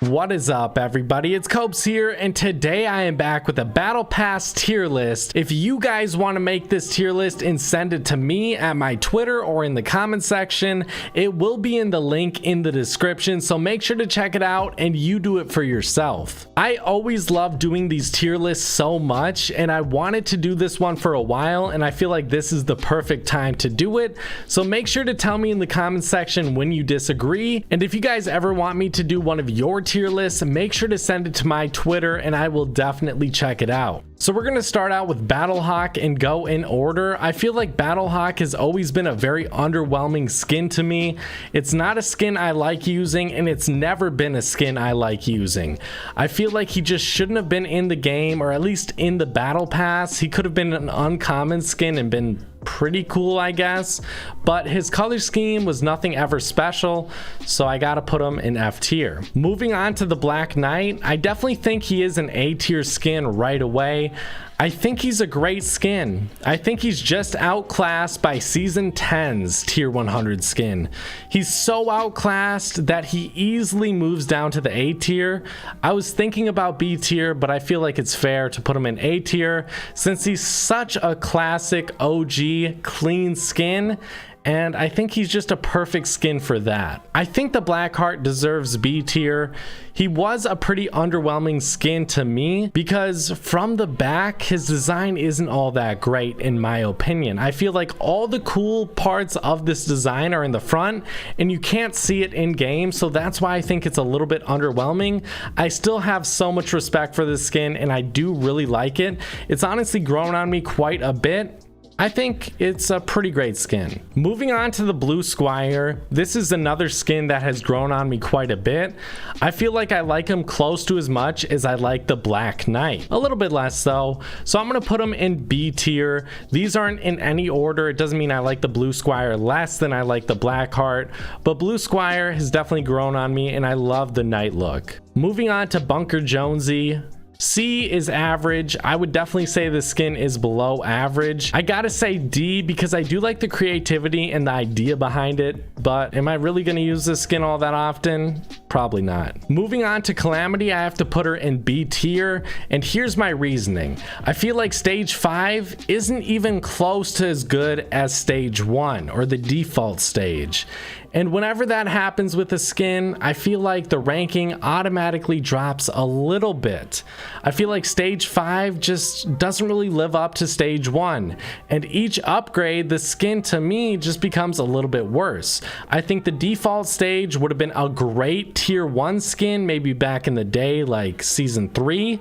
What is up, everybody? It's Copes here, and today I am back with a Battle Pass tier list. If you guys want to make this tier list and send it to me at my Twitter or in the comment section, it will be in the link in the description, so make sure to check it out and you do it for yourself. I always love doing these tier lists so much, and I wanted to do this one for a while, and I feel like this is the perfect time to do it. So make sure to tell me in the comment section when you disagree, and if you guys ever want me to do one of your tier lists, make sure to send it to my Twitter and I will definitely check it out. So we're going to start out with Battlehawk and go in order. I feel like Battlehawk has always been a very underwhelming skin to me. It's not a skin I like using, and it's never been a skin I like using. I feel like he just shouldn't have been in the game, or at least in the Battle Pass. He could have been an uncommon skin and been pretty cool, I guess, but his color scheme was nothing ever special, so I gotta put him in F tier. Moving on to the Black Knight, I definitely think he is an A tier skin right away. I think he's a great skin. I think he's just outclassed by Season 10's Tier 100 skin. He's so outclassed that he easily moves down to the A tier. I was thinking about B tier, but I feel like it's fair to put him in A tier since he's such a classic OG clean skin. And I think he's just a perfect skin for that. I think the Blackheart deserves B tier. He was a pretty underwhelming skin to me because from the back, his design isn't all that great in my opinion. I feel like all the cool parts of this design are in the front and you can't see it in game, so that's why I think it's a little bit underwhelming. I still have so much respect for this skin and I do really like it. It's honestly grown on me quite a bit. I think it's a pretty great skin. Moving on to the Blue Squire, this is another skin that has grown on me quite a bit. I feel like I like him close to as much as I like the Black Knight. A little bit less though, so I'm gonna put him in B tier. These aren't in any order. It doesn't mean I like the Blue Squire less than I like the Blackheart, but Blue Squire has definitely grown on me and I love the Knight look. Moving on to Bunker Jonesy. C is average. I would definitely say the skin is below average. I gotta say D because I do like the creativity and the idea behind it, but am I really gonna use this skin all that often? Probably not. Moving on to Calamity, I have to put her in B tier, and here's my reasoning. I feel like stage 5 isn't even close to as good as stage 1 or the default stage. And whenever that happens with a skin, I feel like the ranking automatically drops a little bit. I feel like stage 5 just doesn't really live up to stage 1. And each upgrade, the skin to me just becomes a little bit worse. I think the default stage would have been a great tier 1 skin, maybe back in the day, like season 3.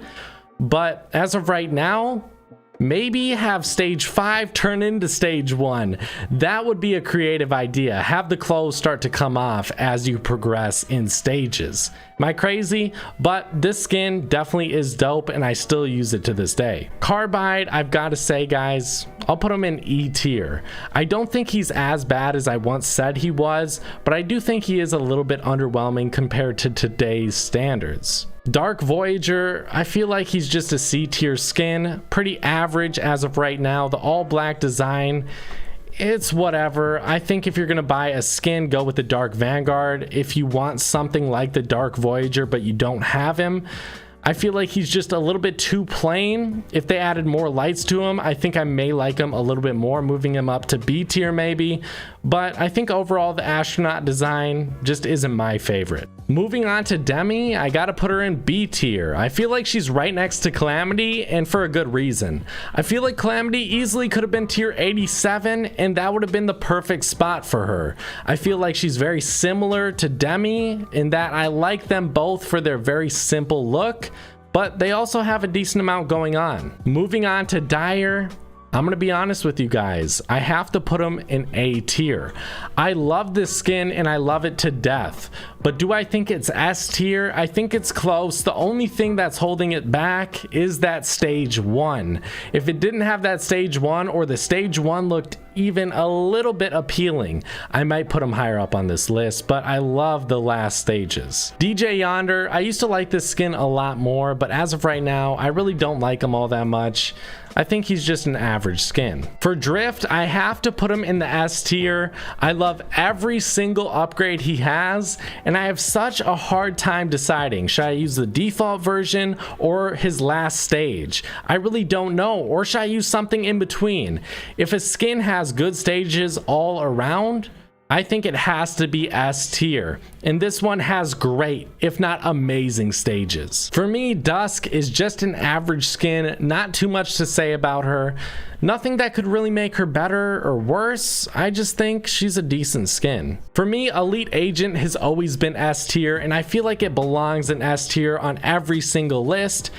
But as of right now, maybe have stage 5 turn into stage 1. That would be a creative idea. Have the clothes start to come off as you progress in stages. Am I crazy? But this skin definitely is dope and I still use it to this day. Carbide, I've got to say guys, I'll put him in E tier. I don't think he's as bad as I once said he was, but I do think he is a little bit underwhelming compared to today's standards. Dark Voyager, I feel like he's just a C tier skin, pretty average as of right now. The all black design, it's whatever. I think if you're gonna buy a skin, go with the Dark Vanguard. If you want something like the Dark Voyager but you don't have him, I feel like he's just a little bit too plain. If they added more lights to him, I think I may like him a little bit more, moving him up to B tier maybe. But I think overall the astronaut design just isn't my favorite. Moving on to Demi, I gotta put her in B tier. I feel like she's right next to Calamity, and for a good reason. I feel like Calamity easily could have been tier 87, and that would have been the perfect spot for her. I feel like she's very similar to Demi in that I like them both for their very simple look, but they also have a decent amount going on. Moving on to Dyer, I'm gonna be honest with you guys, I have to put him in A tier. I love this skin and I love it to death, but do I think it's S tier? I think it's close. The only thing that's holding it back is that stage 1. If it didn't have that stage 1, or the stage 1 looked even a little bit appealing, I might put him higher up on this list, but I love the last stages. DJ Yonder, I used to like this skin a lot more, but as of right now, I really don't like him all that much. I think he's just an average skin. For Drift, I have to put him in the S tier. I love every single upgrade he has, and I have such a hard time deciding, should I use the default version or his last stage? I really don't know, or should I use something in between? If a skin has good stages all around, I think it has to be S tier, and this one has great, if not amazing stages. For me, Dusk is just an average skin, not too much to say about her. Nothing that could really make her better or worse. I just think she's a decent skin. For me, Elite Agent has always been S tier, and I feel like it belongs in S tier on every single list.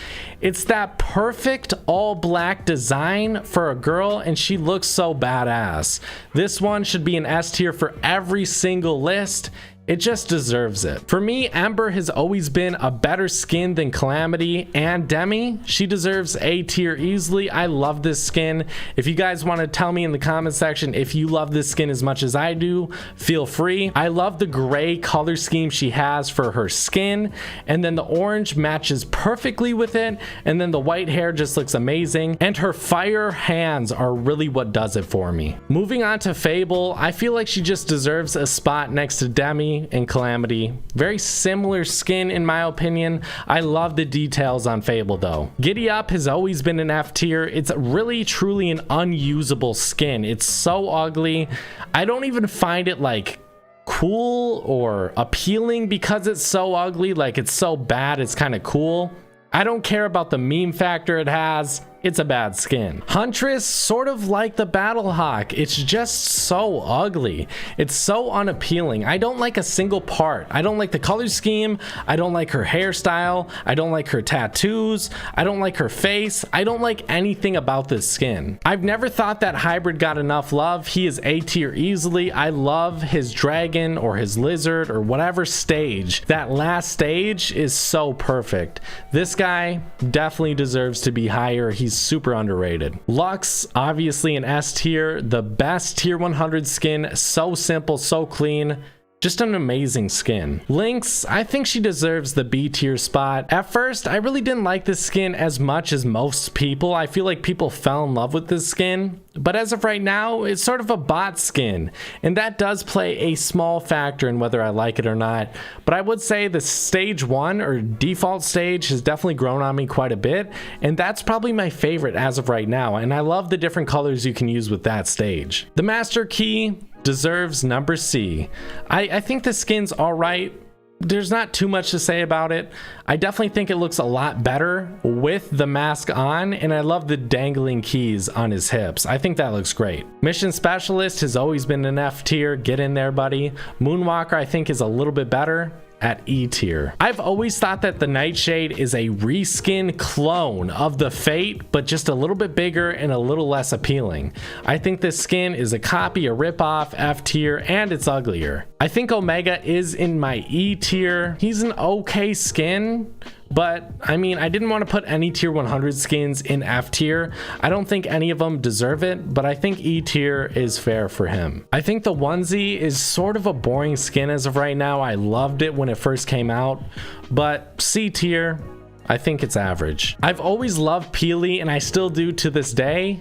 It's that perfect all black design for a girl, and she looks so badass. This one should be an S tier for every single list. It just deserves it. For me, Ember has always been a better skin than Calamity and Demi. She deserves A tier easily. I love this skin. If you guys want to tell me in the comment section if you love this skin as much as I do, feel free. I love the gray color scheme she has for her skin, and then the orange matches perfectly with it, and then the white hair just looks amazing, and her fire hands are really what does it for me. Moving on to Fable, I feel like she just deserves a spot next to Demi and Calamity. Very similar skin in my opinion. I love the details on Fable though. Giddy Up has always been an F tier. It's really truly an unusable skin. It's so ugly. I don't even find it like cool or appealing because it's so ugly. Like, it's so bad it's kind of cool. I don't care about the meme factor it has. It's a bad skin. Huntress, sort of like the Battlehawk. It's just so ugly. It's so unappealing. I don't like a single part. I don't like the color scheme. I don't like her hairstyle. I don't like her tattoos. I don't like her face. I don't like anything about this skin. I've never thought that Hybrid got enough love. He is A tier easily. I love his dragon or his lizard or whatever stage. That last stage is so perfect. This guy definitely deserves to be higher. He's super underrated. Lux, obviously an S tier, the best tier 100 skin, so simple, so clean. Just an amazing skin. Lynx, I think she deserves the B tier spot. At first, I really didn't like this skin as much as most people. I feel like people fell in love with this skin, but as of right now, it's sort of a bot skin, and that does play a small factor in whether I like it or not. But I would say the stage 1 or default stage has definitely grown on me quite a bit, and that's probably my favorite as of right now, and I love the different colors you can use with that stage. The Master Key deserves number C. I think the skin's all right. There's not too much to say about it. I definitely think it looks a lot better with the mask on, and I love the dangling keys on his hips. I think that looks great. Mission Specialist has always been an F tier. Get in there, buddy. Moonwalker, I think, is a little bit better. At E tier. I've always thought that the Nightshade is a reskin clone of the Fate, but just a little bit bigger and a little less appealing. I think this skin is a copy, a ripoff, F tier, and it's uglier. I think Omega is in my E tier. He's an okay skin, but I mean, I didn't want to put any tier 100 skins in F tier. I don't think any of them deserve it, but I think E tier is fair for him. I think the onesie is sort of a boring skin as of right now. I loved it when it first came out, but C tier, I think it's average. I've always loved Peely, and I still do to this day.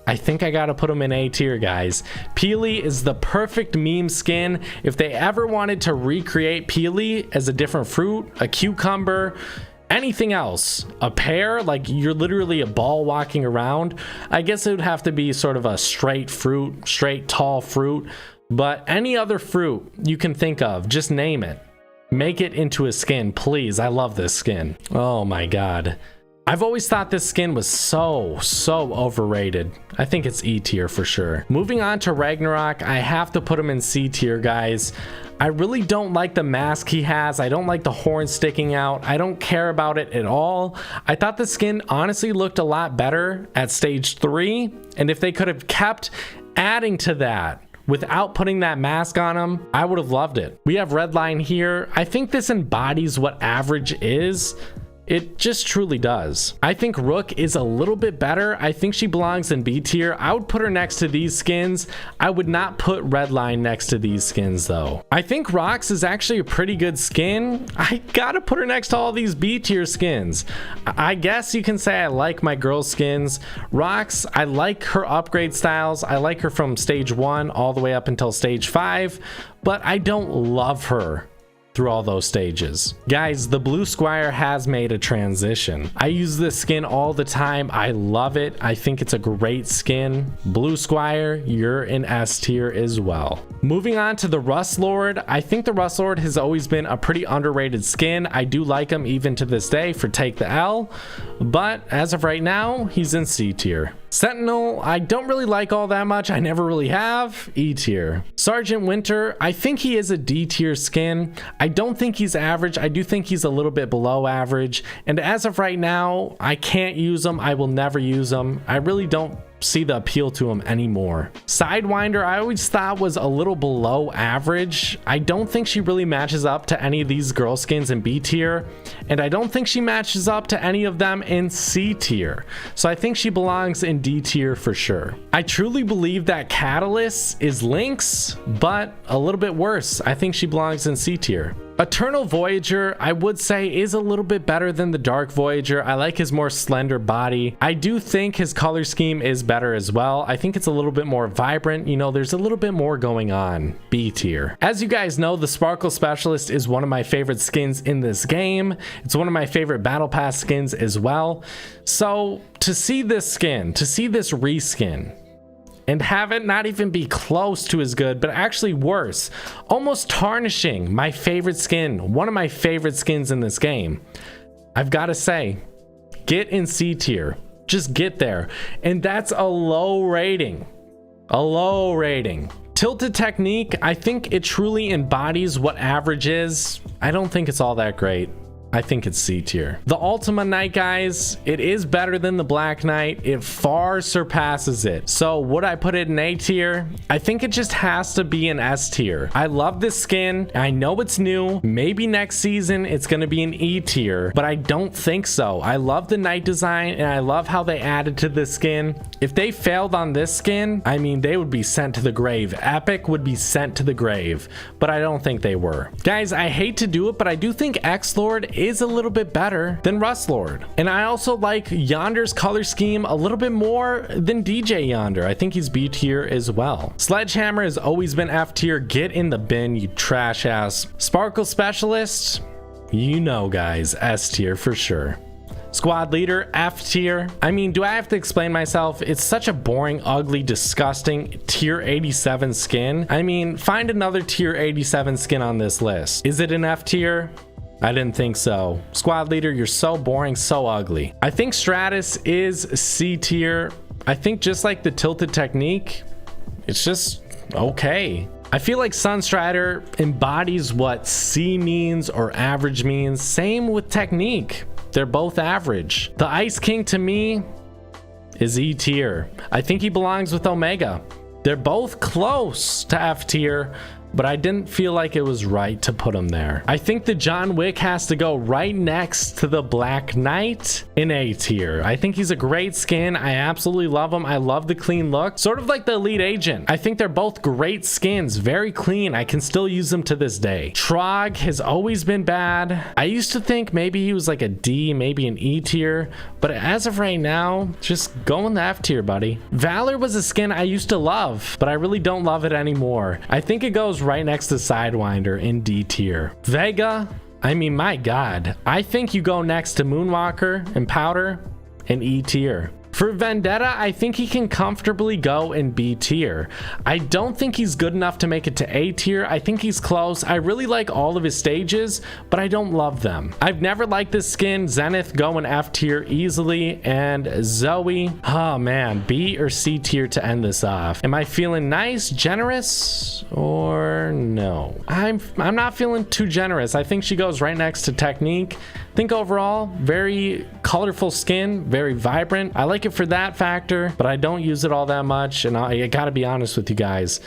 I think I gotta put him in A tier, guys. Peely is the perfect meme skin. If they ever wanted to recreate Peely as a different fruit, a cucumber, anything else, a pear, like you're literally a ball walking around, I guess it would have to be sort of a straight fruit, straight tall fruit. But any other fruit you can think of, just name it. Make it into a skin, please. I love this skin. Oh my god. I've always thought this skin was so overrated. I think it's E tier for sure. Moving on to Ragnarok, I have to put him in C tier, guys. I really don't like the mask he has. I don't like the horn sticking out. I don't care about it at all. I thought the skin honestly looked a lot better at stage 3, and if they could have kept adding to that without putting that mask on him, I would have loved it. We have Redline here. I think this embodies what average is. It just truly does. I think Rook is a little bit better. I think she belongs in B tier. I would put her next to these skins. I would not put Redline next to these skins though. I think Rox is actually a pretty good skin. I gotta put her next to all these B tier skins. I guess you can say I like my girl skins. Rox, I like her upgrade styles. I like her from stage 1 all the way up until stage 5, but I don't love her through all those stages. Guys, the blue Squire has made a transition. I use this skin all the time. I love it. I think it's a great skin. Blue Squire, you're in S tier as well. Moving on to the Rust Lord. I think the Rust Lord has always been a pretty underrated skin. I do like him even to this day for Take the L, but as of right now, he's in C tier. Sentinel, I don't really like all that much. I never really have. E tier. Sergeant Winter, I think he is a D tier skin. I don't think he's average. I do think he's a little bit below average. And as of right now, I can't use him. I will never use him. I really don't see the appeal to him anymore. Sidewinder, I always thought was a little below average. I don't think she really matches up to any of these girl skins in B tier, and I don't think she matches up to any of them in C tier. So I think she belongs in D tier for sure. I truly believe that Catalyst is Lynx, but a little bit worse. I think she belongs in C tier. Eternal Voyager, I would say, is a little bit better than the Dark Voyager. I like his more slender body. I do think his color scheme is better as well. I think it's a little bit more vibrant. You know, there's a little bit more going on. B tier. As you guys know, the Sparkle Specialist is one of my favorite skins in this game. It's one of my favorite Battle Pass skins as well. So to see this skin, to see this reskin, and have it not even be close to as good, but actually worse, almost tarnishing my favorite skin, one of my favorite skins in this game, I've got to say, get in C tier. Just get there. And that's a low rating. A low rating. Tilted Technique, I think it truly embodies what average is. I don't think it's all that great. I think it's C tier. The Ultima Knight, guys, it is better than the Black Knight. It far surpasses it. So would I put it in A tier? I think it just has to be an S tier. I love this skin. I know it's new. Maybe next season it's going to be an E tier, but I don't think so. I love the Knight design and I love how they added to this skin. If they failed on this skin, I mean, they would be sent to the grave. Epic would be sent to the grave, but I don't think they were. Guys, I hate to do it, but I do think X-Lord is a little bit better than Rust Lord. And I also like Yonder's color scheme a little bit more than DJ Yonder. I think he's B tier as well. Sledgehammer has always been F tier. Get in the bin, you trash ass. Sparkle Specialist, you know guys, S tier for sure. Squad Leader, F tier. I mean, do I have to explain myself? It's such a boring, ugly, disgusting tier 87 skin. I mean, find another tier 87 skin on this list. Is it an F tier? I didn't think so. Squad Leader, you're so boring, so ugly. I think Stratus is C tier. I think just like the Tilted Technique, it's just okay. I feel like Sunstrider embodies what C means or average means. Same with Technique. They're both average. The Ice King to me is E tier. I think he belongs with Omega. They're both close to F tier, but I didn't feel like it was right to put him there. I think the John Wick has to go right next to the Black Knight in A tier. I think he's a great skin. I absolutely love him. I love the clean look. Sort of like the Elite Agent. I think they're both great skins. Very clean. I can still use them to this day. Trog has always been bad. I used to think maybe he was like a D, maybe an E tier, but as of right now, just go in the F tier, buddy. Valor was a skin I used to love, but I really don't love it anymore. I think it goes right next to Sidewinder in D tier. Vega, I mean, my god, I think you go next to Moonwalker and Powder in E tier. For Vendetta, I think he can comfortably go in B tier. I don't think he's good enough to make it to A tier. I think he's close. I really like all of his stages, but I don't love them. I've never liked this skin. Zenith going F tier easily, and Zoe, oh man, B or C tier to end this off. Am I feeling nice, generous, or no? I'm not feeling too generous. I think she goes right next to Technique. I think overall, very colorful skin, very vibrant. I like it for that factor, but I don't use it all that much. And I gotta be honest with you guys,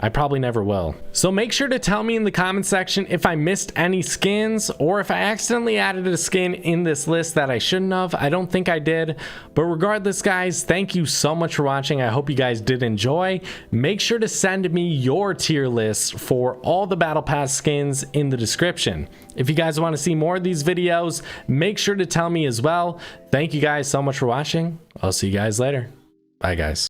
I probably never will. So make sure to tell me in the comment section if I missed any skins or if I accidentally added a skin in this list that I shouldn't have. I don't think I did, but regardless guys, thank you so much for watching. I hope you guys did enjoy. Make sure to send me your tier lists for all the battle pass skins in the description. If you guys want to see more of these videos, make sure to tell me as well. Thank you guys so much for watching. I'll see you guys later. Bye guys.